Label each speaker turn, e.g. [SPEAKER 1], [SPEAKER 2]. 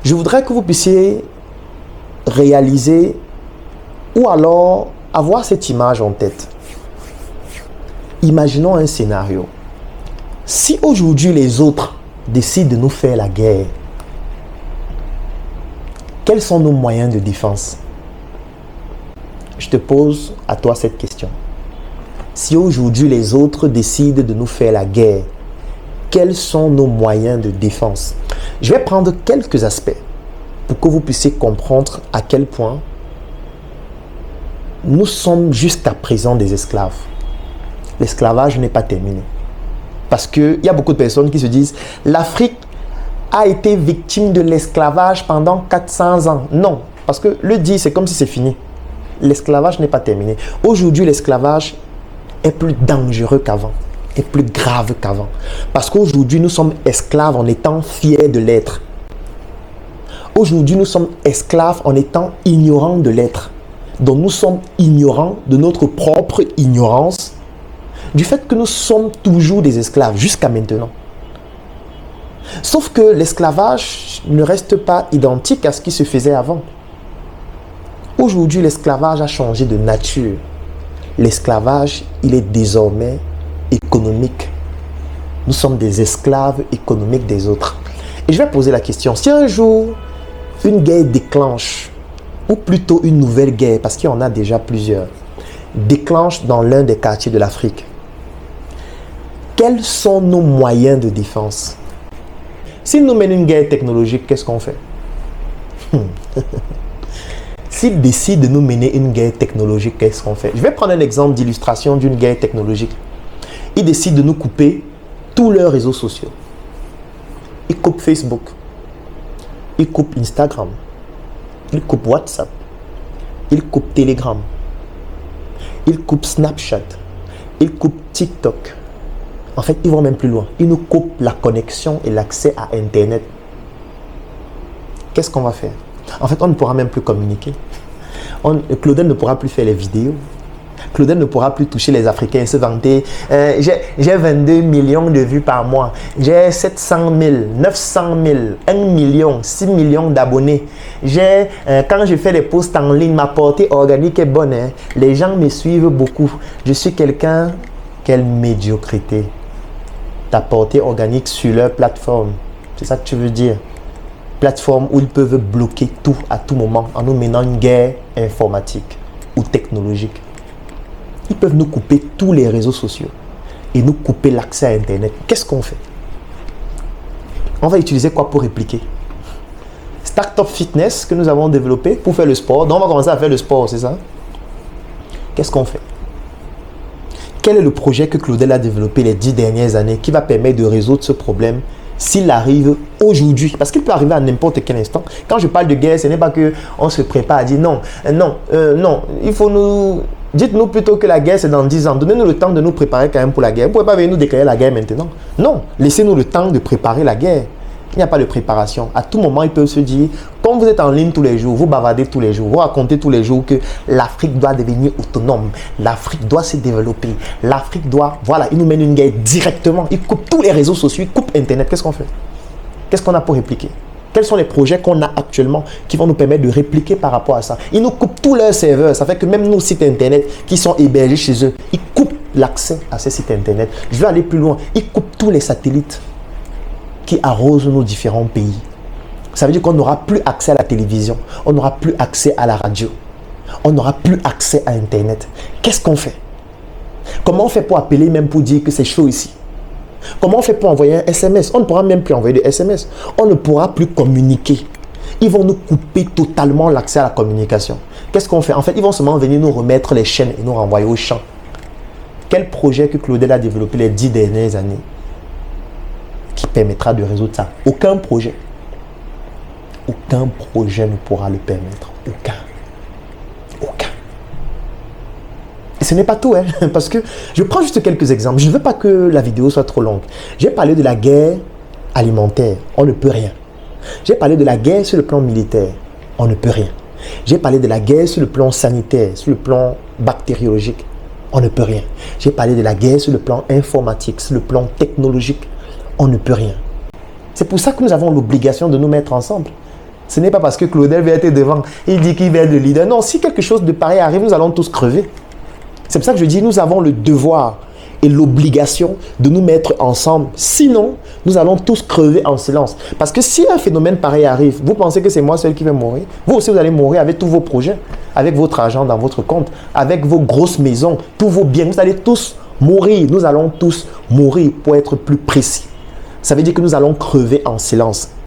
[SPEAKER 1] Je voudrais que vous puissiez réaliser ou alors avoir cette image en tête. Imaginons un scénario. Si aujourd'hui les autres décident de nous faire la guerre, quels sont nos moyens de défense? Je te pose à toi cette question. Si aujourd'hui les autres décident de nous faire la guerre, quels sont nos moyens de défense? Je vais prendre quelques aspects pour que vous puissiez comprendre à quel point nous sommes jusqu'à présent des esclaves. L'esclavage n'est pas terminé. Parce qu'il y a beaucoup de personnes qui se disent « L'Afrique a été victime de l'esclavage pendant 400 ans. » Non, parce que le dire, c'est comme si c'est fini. L'esclavage n'est pas terminé. Aujourd'hui, l'esclavage est plus dangereux qu'avant, est plus grave qu'avant. Parce qu'aujourd'hui, nous sommes esclaves en étant fiers de l'être. Aujourd'hui, nous sommes esclaves en étant ignorants de l'être. Donc, nous sommes ignorants de notre propre ignorance, du fait que nous sommes toujours des esclaves jusqu'à maintenant. Sauf que l'esclavage ne reste pas identique à ce qui se faisait avant. Aujourd'hui, l'esclavage a changé de nature. L'esclavage, il est désormais économique. Nous sommes des esclaves économiques des autres. Et je vais poser la question, si un jour une guerre déclenche, ou plutôt une nouvelle guerre, parce qu'il y en a déjà plusieurs, déclenche dans l'un des quartiers de l'Afrique, quels sont nos moyens de défense? S'il nous mène une guerre technologique, qu'est-ce qu'on fait? S'il décide de nous mener une guerre technologique, qu'est-ce qu'on fait? Je vais prendre un exemple d'illustration d'une guerre technologique. Ils décident de nous couper tous leurs réseaux sociaux. Ils coupent Facebook. Ils coupent Instagram. Ils coupent WhatsApp. Ils coupent Telegram. Ils coupent Snapchat. Ils coupent TikTok. En fait, ils vont même plus loin. Ils nous coupent la connexion et l'accès à Internet. Qu'est-ce qu'on va faire? En fait, on ne pourra même plus communiquer. Claudel ne pourra plus faire les vidéos. Claudel ne pourra plus toucher les Africains et se vanter. J'ai 22 millions de vues par mois. J'ai 700 000, 900 000, 1 million, 6 millions d'abonnés. Quand je fais les posts en ligne, ma portée organique est bonne. Hein. Les gens me suivent beaucoup. Je suis quelqu'un... Quelle médiocrité. Ta portée organique sur leur plateforme. C'est ça que tu veux dire? Plateforme où ils peuvent bloquer tout à tout moment en nous menant une guerre informatique ou technologique. Ils peuvent nous couper tous les réseaux sociaux et nous couper l'accès à Internet. Qu'est-ce qu'on fait? On va utiliser quoi pour répliquer? Startup Fitness que nous avons développé pour faire le sport. Donc on va commencer à faire le sport, c'est ça? Qu'est-ce qu'on fait? Quel est le projet que Claudel a développé les 10 dernières années qui va permettre de résoudre ce problème s'il arrive aujourd'hui? Parce qu'il peut arriver à n'importe quel instant. Quand je parle de guerre, ce n'est pas qu'on se prépare à dire non, il faut nous... Dites-nous plutôt que la guerre c'est dans 10 ans. Donnez-nous le temps de nous préparer quand même pour la guerre. Vous ne pouvez pas venir nous déclarer la guerre maintenant. Non, laissez-nous le temps de préparer la guerre. Il n'y a pas de préparation. À tout moment, ils peuvent se dire, comme vous êtes en ligne tous les jours, vous bavardez tous les jours, vous racontez tous les jours que l'Afrique doit devenir autonome, l'Afrique doit se développer, l'Afrique doit... Voilà, ils nous mènent une guerre directement. Ils coupent tous les réseaux sociaux, ils coupent Internet. Qu'est-ce qu'on fait? Qu'est-ce qu'on a pour répliquer? Quels sont les projets qu'on a actuellement qui vont nous permettre de répliquer par rapport à ça? Ils nous coupent tous leurs serveurs. Ça fait que même nos sites Internet qui sont hébergés chez eux, ils coupent l'accès à ces sites Internet. Je vais aller plus loin. Ils coupent tous les satellites qui arrosent nos différents pays. Ça veut dire qu'on n'aura plus accès à la télévision, on n'aura plus accès à la radio, on n'aura plus accès à Internet. Qu'est-ce qu'on fait? Comment on fait pour appeler même pour dire que c'est chaud ici? Comment on fait pour envoyer un SMS? On ne pourra même plus envoyer de SMS. On ne pourra plus communiquer. Ils vont nous couper totalement l'accès à la communication. Qu'est-ce qu'on fait? En fait, ils vont seulement venir nous remettre les chaînes et nous renvoyer au champ. Quel projet que Claudel a développé les 10 dernières années qui permettra de résoudre ça? Aucun projet. Aucun projet ne pourra le permettre. Aucun. Aucun. Et ce n'est pas tout, hein, parce que je prends juste quelques exemples. Je ne veux pas que la vidéo soit trop longue. J'ai parlé de la guerre alimentaire. On ne peut rien. J'ai parlé de la guerre sur le plan militaire. On ne peut rien. J'ai parlé de la guerre sur le plan sanitaire, sur le plan bactériologique. On ne peut rien. J'ai parlé de la guerre sur le plan informatique, sur le plan technologique. On ne peut rien. C'est pour ça que nous avons l'obligation de nous mettre ensemble. Ce n'est pas parce que Claudel va être devant, il dit qu'il va être le leader. Non, si quelque chose de pareil arrive, nous allons tous crever. C'est pour ça que je dis, nous avons le devoir et l'obligation de nous mettre ensemble. Sinon, nous allons tous crever en silence. Parce que si un phénomène pareil arrive, vous pensez que c'est moi seul qui vais mourir? Vous aussi, vous allez mourir avec tous vos projets, avec votre argent dans votre compte, avec vos grosses maisons, tous vos biens. Vous allez tous mourir. Nous allons tous mourir, pour être plus précis. Ça veut dire que nous allons crever en silence.